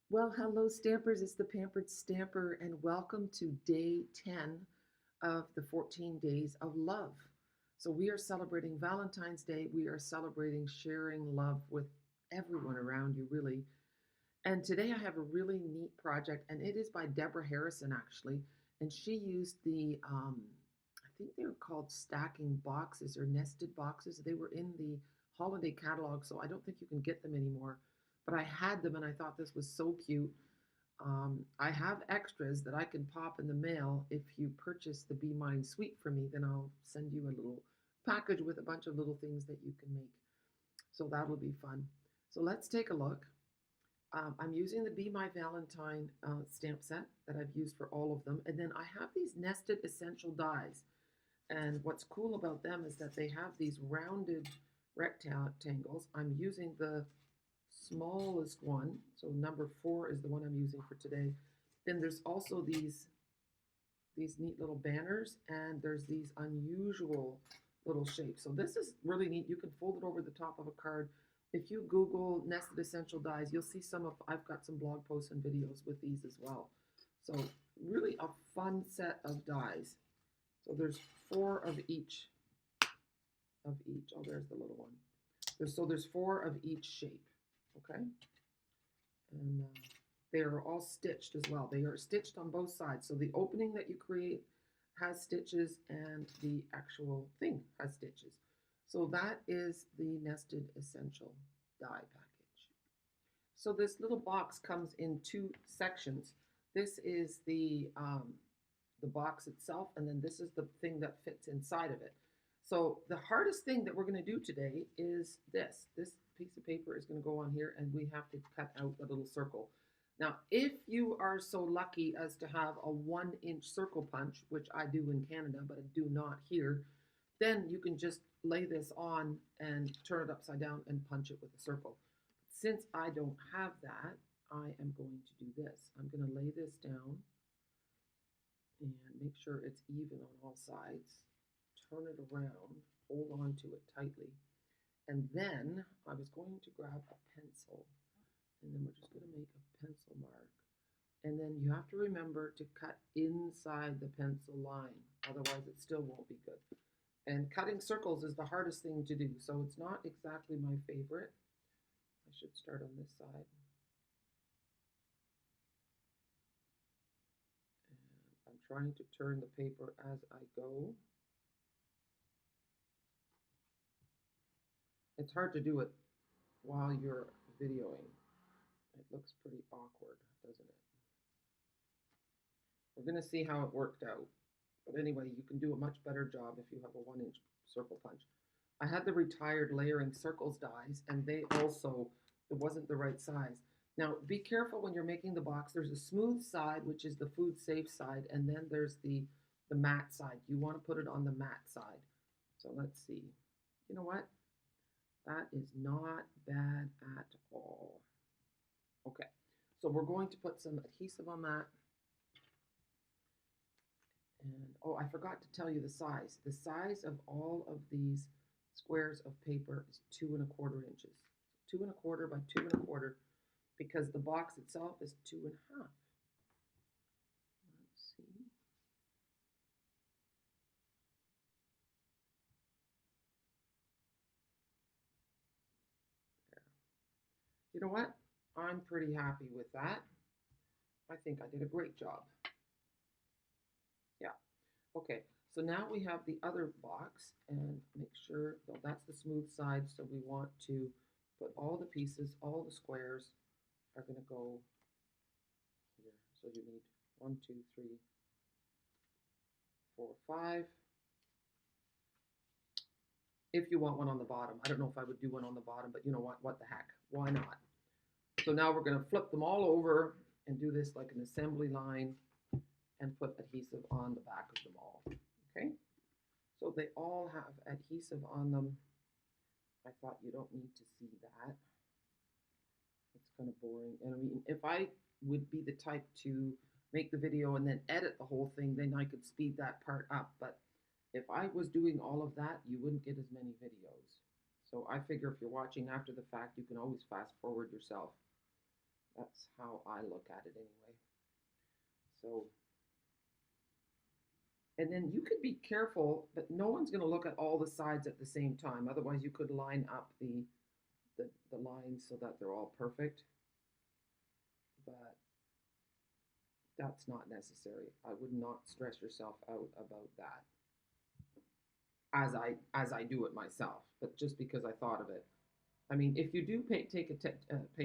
Well, hello, Stampers. It's the Pampered Stamper, and welcome to day 10 of the 14 days of love. So, we are celebrating Valentine's Day. We are celebrating sharing love with everyone around you, really. And today I have a really neat project, and it is by Deborah Harrison, actually. And she used I think they were called stacking boxes or nested boxes. They were in the holiday catalog, so I don't think you can get them anymore. But I had them, and I thought this was so cute. I have extras that I can pop in the mail. If you purchase the Be Mine Suite for me, then I'll send you a little package with a bunch of little things that you can make. So that'll be fun. So let's take a look. I'm using the Be My Valentine stamp set that I've used for all of them. And then I have these nested essential dies. And what's cool about them is that they have these rounded rectangles. I'm using the smallest one. So number 4 is the one I'm using for today. Then there's also these neat little banners, and there's these unusual little shapes. So this is really neat. You can fold it over the top of a card. If you Google nested essential dies, you'll see I've got some blog posts and videos with these as well. So really a fun set of dies. So there's 4 of each. Oh, there's the little one. There's 4 of each shape. Okay, and they are all stitched as well. They are stitched on both sides. So the opening that you create has stitches, and the actual thing has stitches. So that is the Nested Essential die package. So this little box comes in 2 sections. This is the box itself, and then this is the thing that fits inside of it. So the hardest thing that we're going to do today is this. This piece of paper is going to go on here, and we have to cut out a little circle. Now, if you are so lucky as to have a 1-inch circle punch, which I do in Canada, but I do not here, then you can just lay this on and turn it upside down and punch it with a circle. Since I don't have that, I am going to do this. I'm going to lay this down and make sure it's even on all sides. Turn it around, hold on to it tightly. And then I was going to grab a pencil, and then we're just going to make a pencil mark. And then you have to remember to cut inside the pencil line, otherwise it still won't be good. And cutting circles is the hardest thing to do, so it's not exactly my favorite. I should start on this side. And I'm trying to turn the paper as I go. It's hard to do it while you're videoing. It looks pretty awkward, doesn't it? We're going to see how it worked out. But anyway, you can do a much better job if you have a 1-inch circle punch. I had the retired layering circles dies, and they also, it wasn't the right size. Now, be careful when you're making the box. There's a smooth side, which is the food safe side, and then there's the matte side. You want to put it on the matte side. So let's see. You know what? That is not bad at all. Okay, so we're going to put some adhesive on that. And oh, I forgot to tell you the size. The size of all of these squares of paper is 2¼ inches. 2¼ by 2¼ because the box itself is 2½. Let's see. There. You know what? I'm pretty happy with that. I think I did a great job. Yeah. Okay, so now we have the other box, and make sure, well, that's the smooth side, so we want to put all the pieces, all the squares are going to go here. So you need 1, 2, 3, 4, 5. If you want one on the bottom. I don't know if I would do one on the bottom, but you know what the heck, why not? So now we're going to flip them all over and do this like an assembly line and put adhesive on the back of them all. Okay, so they all have adhesive on them. I thought you don't need to see that. It's kind of boring. And I mean, if I would be the type to make the video and then edit the whole thing, then I could speed that part up. But if I was doing all of that, you wouldn't get as many videos. So I figure if you're watching after the fact, you can always fast forward yourself. That's how I look at it anyway. So, and then you could be careful, but no one's going to look at all the sides at the same time. Otherwise, you could line up the lines so that they're all perfect. But that's not necessary. I would not stress yourself out about that as I do it myself. But just because I thought of it, I mean, if you do pay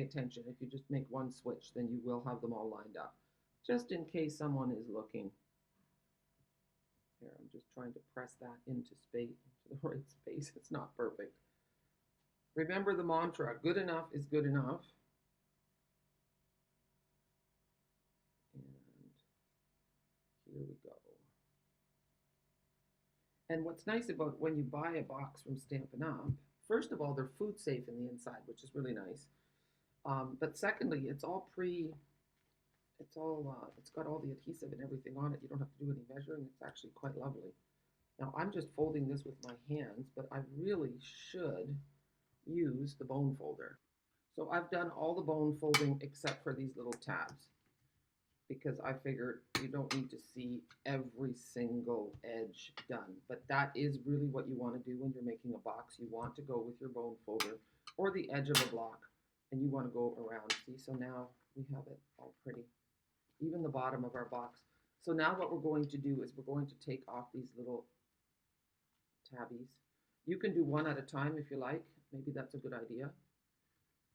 attention, if you just make one switch, then you will have them all lined up, just in case someone is looking. Here, I'm just trying to press that into space, into the right space. It's not perfect. Remember the mantra: good enough is good enough. And here we go. And what's nice about when you buy a box from Stampin' Up, first of all, they're food safe in the inside, which is really nice. But secondly, it's got all the adhesive and everything on it. You don't have to do any measuring. It's actually quite lovely. Now I'm just folding this with my hands, but I really should use the bone folder. So I've done all the bone folding except for these little tabs, because I figured you don't need to see every single edge done. But that is really what you want to do when you're making a box. You want to go with your bone folder or the edge of a block, and you want to go around. See, so now we have it all pretty. Even the bottom of our box. So now what we're going to do is we're going to take off these little tabbies. You can do one at a time if you like. Maybe that's a good idea.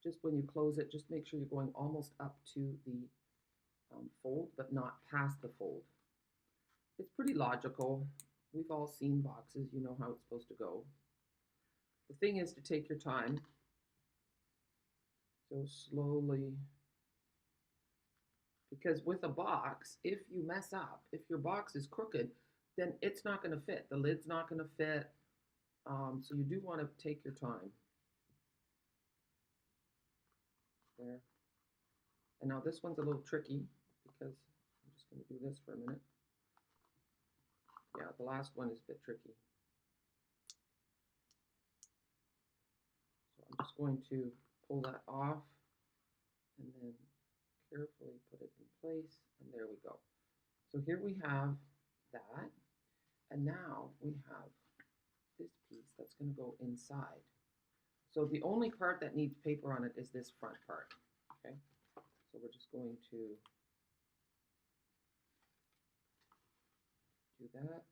Just when you close it, just make sure you're going almost up to the fold, but not past the fold. It's pretty logical. We've all seen boxes. You know how it's supposed to go. The thing is to take your time. So slowly. Because with a box, if you mess up, if your box is crooked, then it's not going to fit. The lid's not going to fit. So you do want to take your time. There. And now this one's a little tricky because I'm just going to do this for a minute. Yeah, the last one is a bit tricky. So I'm just going to pull that off and then carefully put it in place, and there we go. So here we have that, and now we have this piece that's going to go inside. So the only part that needs paper on it is this front part, okay? So we're just going to do that.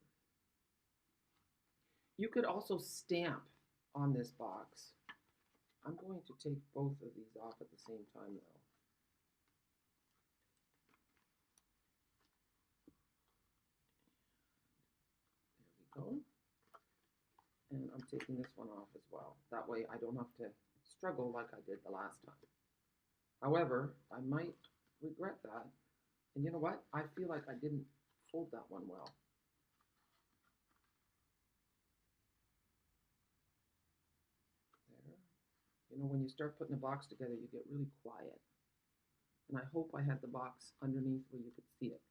You could also stamp on this box. I'm going to take both of these off at the same time though. There we go. And I'm taking this one off as well. That way I don't have to struggle like I did the last time. However, I might regret that. And you know what? I feel like I didn't fold that one well. There. You know, when you start putting a box together, you get really quiet. And I hope I had the box underneath where you could see it.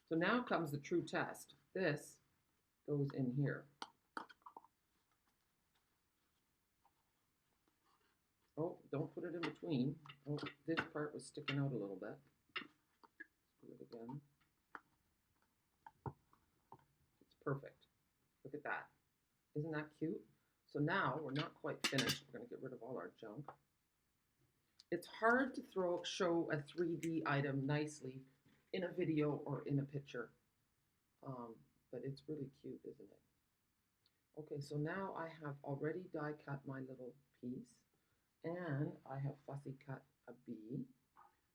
So now comes the true test. This goes in here. Oh, don't put it in between. Oh, this part was sticking out a little bit. Let's do it again. It's perfect. Look at that. Isn't that cute? So now we're not quite finished. We're going to get rid of all our junk. It's hard to show a 3D item nicely in a video or in a picture, but it's really cute, isn't it? Okay, so now I have already die cut my little piece. And I have fussy cut a bee.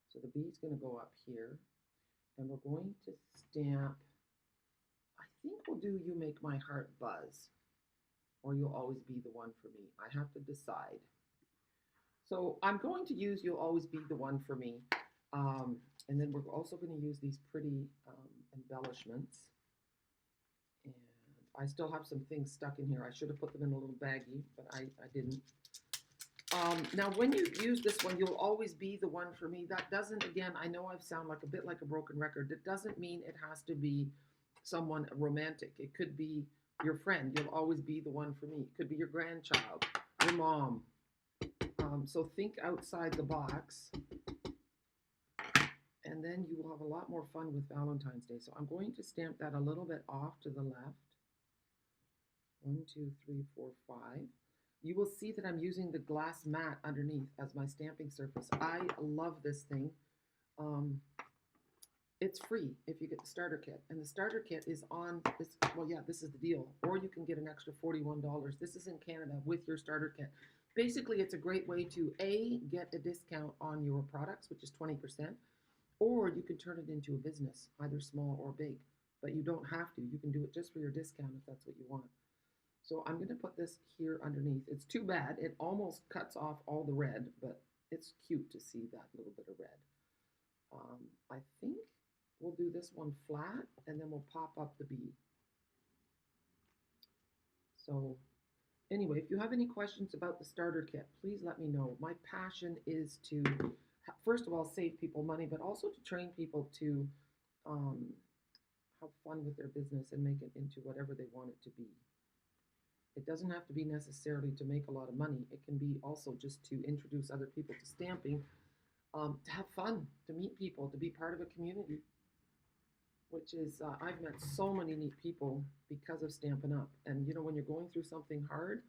So the bee is going to go up here. And we're going to stamp, I think we'll do You Make My Heart Buzz. Or You'll Always Be the One for Me. I have to decide. So I'm going to use You'll Always Be the One for Me. And then we're also going to use these pretty embellishments. And I still have some things stuck in here. I should have put them in a little baggie, but I didn't. Now, when you use this one, You'll Always Be the One for Me. That doesn't, again, I know I sound like a bit like a broken record. It doesn't mean it has to be someone romantic. It could be your friend. You'll always be the one for me. It could be your grandchild, your mom. So think outside the box and then you will have a lot more fun with Valentine's Day. So I'm going to stamp that a little bit off to the left. 1, 2, 3, 4, 5. You will see that I'm using the glass mat underneath as my stamping surface. I love this thing. Um, it's free if you get the starter kit. And the starter kit is on, well, yeah, this is the deal. Or you can get an extra $41. This is in Canada with your starter kit. Basically, it's a great way to A, get a discount on your products, which is 20%, or you can turn it into a business, either small or big. But you don't have to. You can do it just for your discount if that's what you want. So I'm going to put this here underneath. It's too bad. It almost cuts off all the red, but it's cute to see that little bit of red. I think we'll do this one flat, and then we'll pop up the bee. So anyway, if you have any questions about the starter kit, please let me know. My passion is to, first of all, save people money, but also to train people to have fun with their business and make it into whatever they want it to be. It doesn't have to be necessarily to make a lot of money. It can be also just to introduce other people to stamping, to have fun, to meet people, to be part of a community, which is, I've met so many neat people because of Stampin' Up. And you know, when you're going through something hard,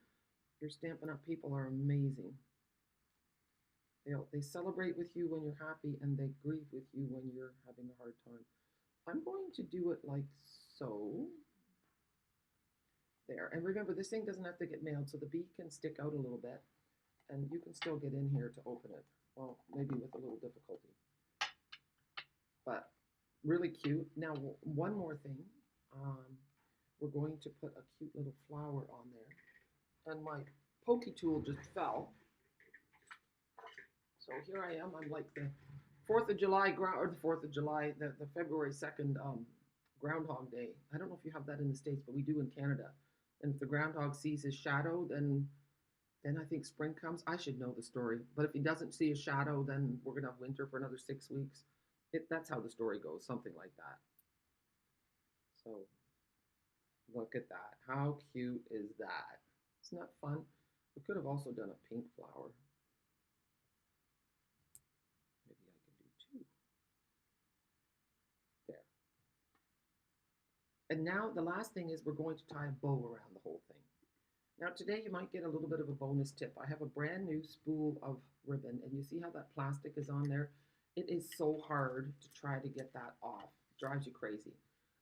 your Stampin' Up people are amazing. They celebrate with you when you're happy, and they grieve with you when you're having a hard time. I'm going to do it like so. There. And remember, this thing doesn't have to get mailed, so the bee can stick out a little bit, and you can still get in here to open it. Well, maybe with a little difficulty. But really cute. Now, one more thing. We're going to put a cute little flower on there. And my pokey tool just fell. So here I am. I'm like the 4th of July, or the 4th of July, the February 2nd Groundhog Day. I don't know if you have that in the States, but we do in Canada. And if the groundhog sees his shadow, then I think spring comes. I should know the story. But if he doesn't see a shadow, then we're going to have winter for another 6 weeks. That's how the story goes, something like that. So look at that. How cute is that? Isn't that fun? We could have also done a pink flower. Maybe I can do 2. There. And now the last thing is we're going to tie a bow around the whole thing. Now today you might get a little bit of a bonus tip. I have a brand new spool of ribbon, and you see how that plastic is on there? It is so hard to try to get that off. It drives you crazy.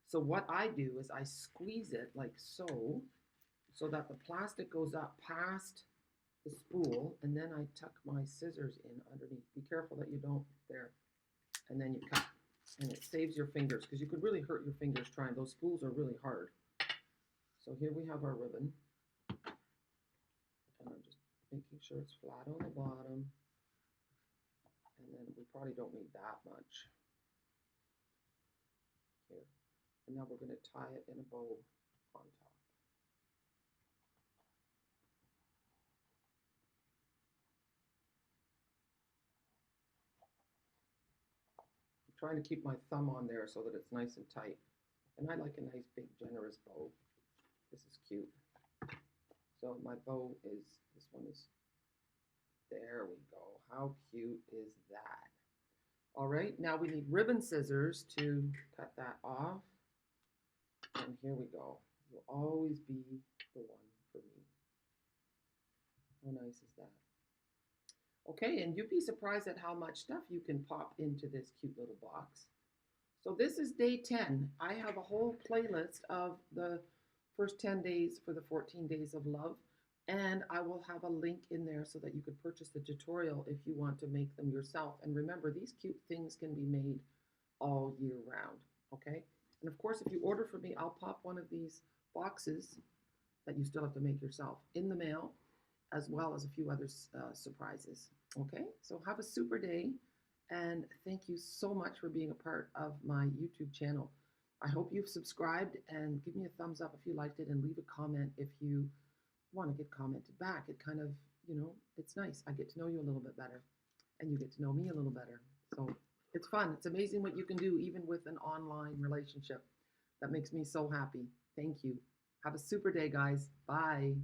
So what I do is I squeeze it like so that the plastic goes up past the spool, and then I tuck my scissors in underneath. Be careful that you don't, there, and then you cut. And it saves your fingers, because you could really hurt your fingers trying. Those spools are really hard. So here we have our ribbon. And I'm just making sure it's flat on the bottom. And then we probably don't need that much. Here. And now we're going to tie it in a bow on top. I'm trying to keep my thumb on there so that it's nice and tight. And I like a nice big generous bow. This is cute. So my bow is, this one is, there we go. How cute is that? All right, now we need ribbon scissors to cut that off. And here we go. You'll always be the one for me. How nice is that? Okay, and you'd be surprised at how much stuff you can pop into this cute little box. So this is day 10. I have a whole playlist of the first 10 days for the 14 days of love. And I will have a link in there so that you could purchase the tutorial if you want to make them yourself. And remember, these cute things can be made all year round, okay? And of course, if you order from me, I'll pop one of these boxes that you still have to make yourself in the mail, as well as a few other surprises, okay? So have a super day, and thank you so much for being a part of my YouTube channel. I hope you've subscribed, and give me a thumbs up if you liked it, and leave a comment if you want to get commented back. It kind of, you know, it's nice. I get to know you a little bit better, and you get to know me a little better. So it's fun. It's amazing what you can do even with an online relationship. That makes me so happy. Thank you. Have a super day, guys. Bye.